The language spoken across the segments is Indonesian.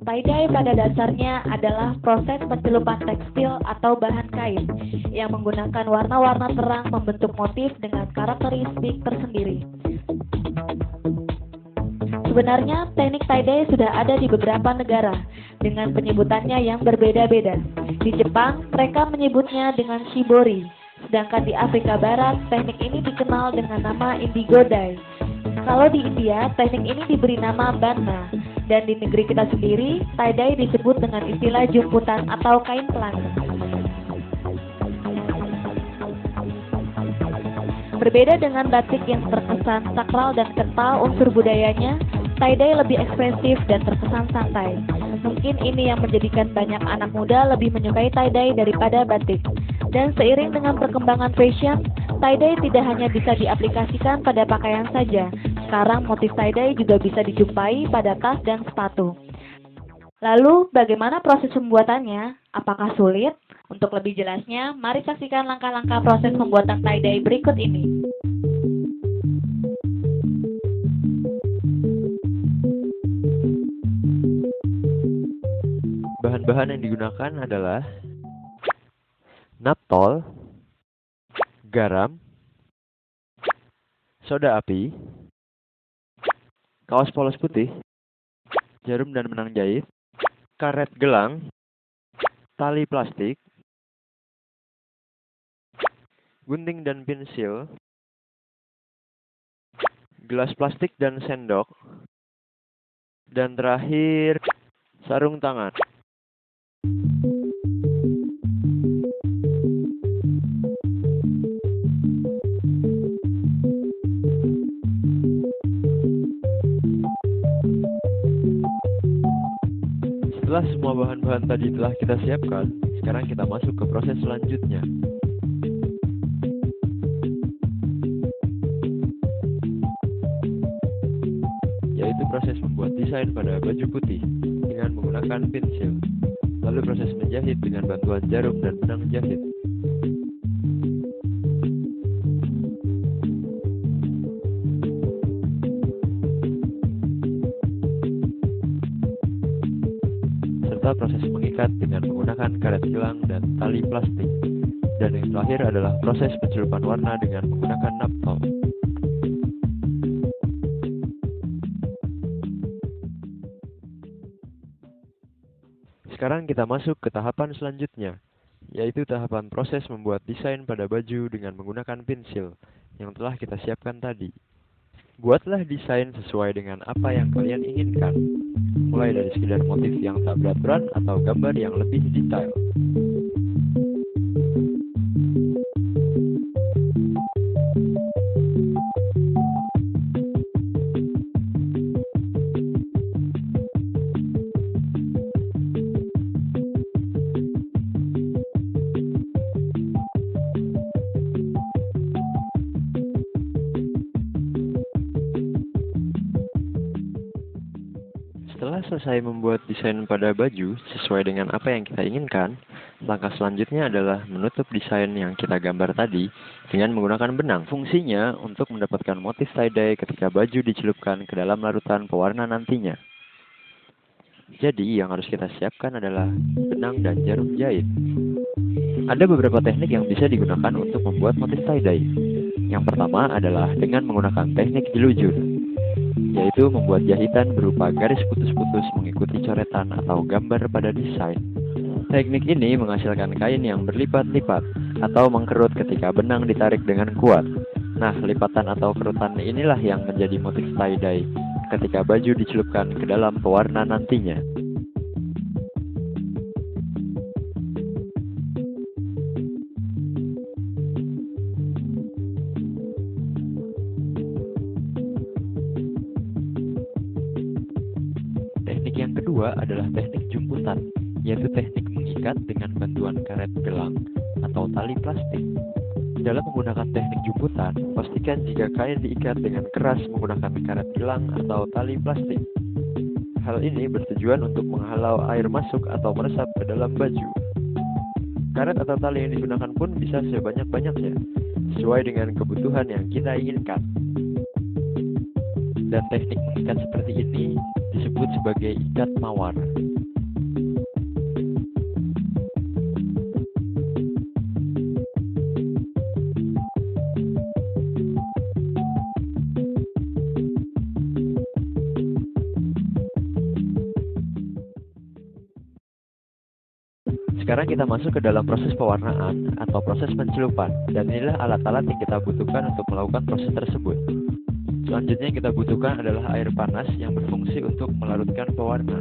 Tie-dye pada dasarnya adalah proses pencelupan tekstil atau bahan kain yang menggunakan warna-warna terang membentuk motif dengan karakteristik tersendiri. Sebenarnya teknik tie-dye sudah ada di beberapa negara dengan penyebutannya yang berbeda-beda. Di Jepang, mereka menyebutnya dengan shibori, sedangkan di Afrika Barat, teknik ini dikenal dengan nama indigo dye. Kalau di India, teknik ini diberi nama banna, dan di negeri kita sendiri, tie-dye disebut dengan istilah jumputan atau kain pelangi. Berbeda dengan batik yang terkesan sakral dan kental unsur budayanya, tie-dye lebih ekspresif dan terkesan santai. Mungkin ini yang menjadikan banyak anak muda lebih menyukai tie-dye daripada batik. Dan seiring dengan perkembangan fashion, tie-dye tidak hanya bisa diaplikasikan pada pakaian saja. Sekarang motif tie-dye juga bisa dijumpai pada tas dan sepatu. Lalu, bagaimana proses pembuatannya? Apakah sulit? Untuk lebih jelasnya, mari saksikan langkah-langkah proses pembuatan tie-dye berikut ini. Bahan-bahan yang digunakan adalah naptol, garam, soda api, kaos polos putih, jarum dan benang jahit, karet gelang, tali plastik, gunting dan pensil, gelas plastik dan sendok, dan terakhir sarung tangan. Setelah semua bahan-bahan tadi telah kita siapkan, sekarang kita masuk ke proses selanjutnya. Yaitu proses membuat desain pada baju putih dengan menggunakan pensil. Lalu proses menjahit dengan bantuan jarum dan benang jahit. Serta proses mengikat dengan menggunakan karet gelang dan tali plastik. Dan yang terakhir adalah proses pencelupan warna dengan menggunakan naptol. Sekarang kita masuk ke tahapan selanjutnya, yaitu tahapan proses membuat desain pada baju dengan menggunakan pensil yang telah kita siapkan tadi. Buatlah desain sesuai dengan apa yang kalian inginkan, mulai dari sekedar motif yang tak beraturan atau gambar yang lebih detail. Setelah selesai membuat desain pada baju sesuai dengan apa yang kita inginkan, langkah selanjutnya adalah menutup desain yang kita gambar tadi dengan menggunakan benang. Fungsinya untuk mendapatkan motif tie-dye ketika baju dicelupkan ke dalam larutan pewarna nantinya. Jadi yang harus kita siapkan adalah benang dan jarum jahit. Ada beberapa teknik yang bisa digunakan untuk membuat motif tie-dye. Yang pertama adalah dengan menggunakan teknik jelujur, yaitu membuat jahitan berupa garis putus-putus mengikuti coretan atau gambar pada desain. Teknik ini menghasilkan kain yang berlipat-lipat atau mengkerut ketika benang ditarik dengan kuat. Nah, lipatan atau kerutan inilah yang menjadi motif tie-dye ketika baju dicelupkan ke dalam pewarna nantinya. Teknik yang kedua adalah teknik jumputan, yaitu teknik mengikat dengan bantuan karet gelang atau tali plastik. Dalam menggunakan teknik jumputan, pastikan jika kain diikat dengan keras menggunakan karet gelang atau tali plastik. Hal ini bertujuan untuk menghalau air masuk atau meresap ke dalam baju. Karet atau tali yang digunakan pun bisa sebanyak-banyaknya, sesuai dengan kebutuhan yang kita inginkan. Dan teknik mengikat seperti ini disebut sebagai ikat mawar. Sekarang kita masuk ke dalam proses pewarnaan atau proses pencelupan, dan inilah alat-alat yang kita butuhkan untuk melakukan proses tersebut. Selanjutnya yang kita butuhkan adalah air panas yang berfungsi untuk melarutkan pewarna,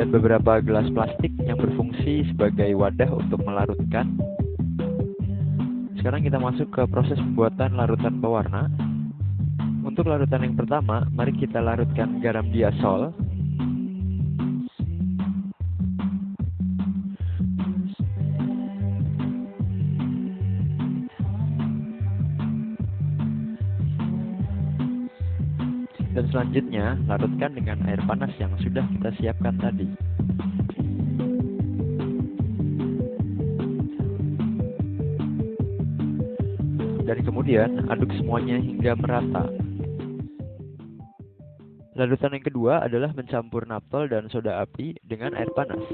dan beberapa gelas plastik yang berfungsi sebagai wadah untuk melarutkan. Sekarang kita masuk ke proses pembuatan larutan pewarna. Untuk larutan yang pertama, mari kita larutkan garam diasol. Dan selanjutnya, larutkan dengan air panas yang sudah kita siapkan tadi. Dan kemudian, aduk semuanya hingga merata. Larutan yang kedua adalah mencampur naptol dan soda api dengan air panas.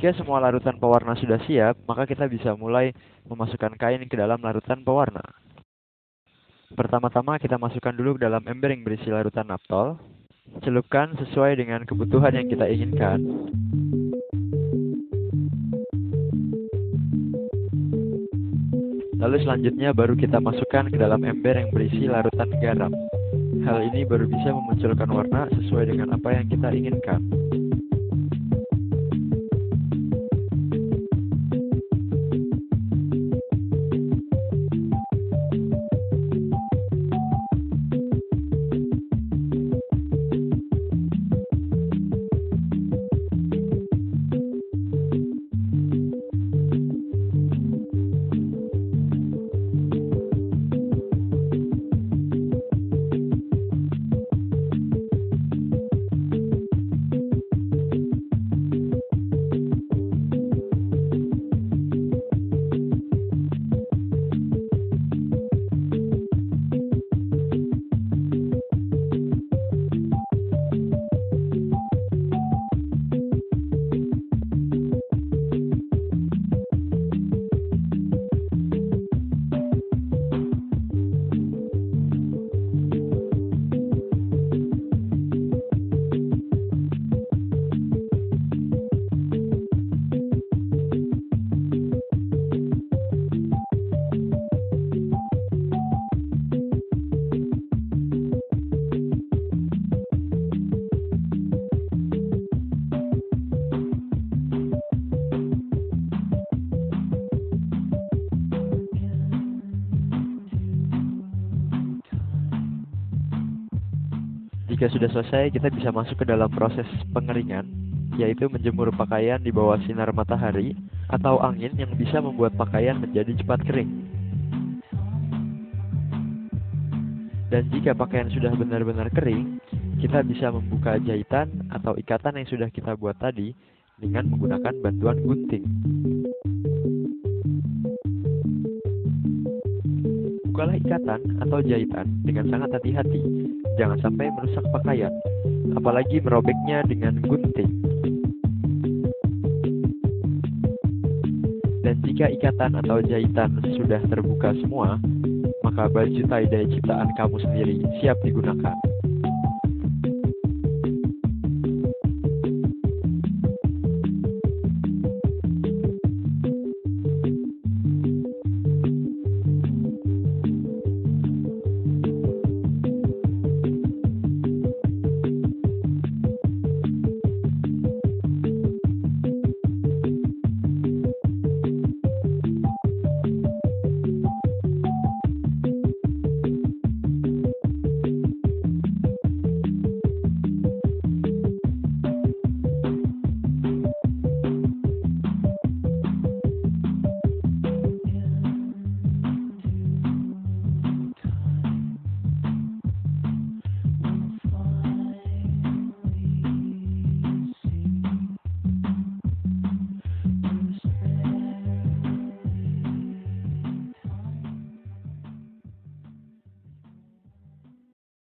Jika semua larutan pewarna sudah siap, maka kita bisa mulai memasukkan kain ke dalam larutan pewarna. Pertama-tama kita masukkan dulu ke dalam ember yang berisi larutan naptol. Celupkan sesuai dengan kebutuhan yang kita inginkan. Lalu selanjutnya baru kita masukkan ke dalam ember yang berisi larutan garam. Hal ini baru bisa memunculkan warna sesuai dengan apa yang kita inginkan. Jika sudah selesai, kita bisa masuk ke dalam proses pengeringan, yaitu menjemur pakaian di bawah sinar matahari atau angin yang bisa membuat pakaian menjadi cepat kering. Dan jika pakaian sudah benar-benar kering, kita bisa membuka jahitan atau ikatan yang sudah kita buat tadi dengan menggunakan bantuan gunting. Bukalah ikatan atau jahitan dengan sangat hati-hati, jangan sampai merusak pakaian, apalagi merobeknya dengan gunting. Dan Dan jika ikatan atau jahitan sudah terbuka semua, maka baju tie-dye ciptaan kamu sendiri siap digunakan.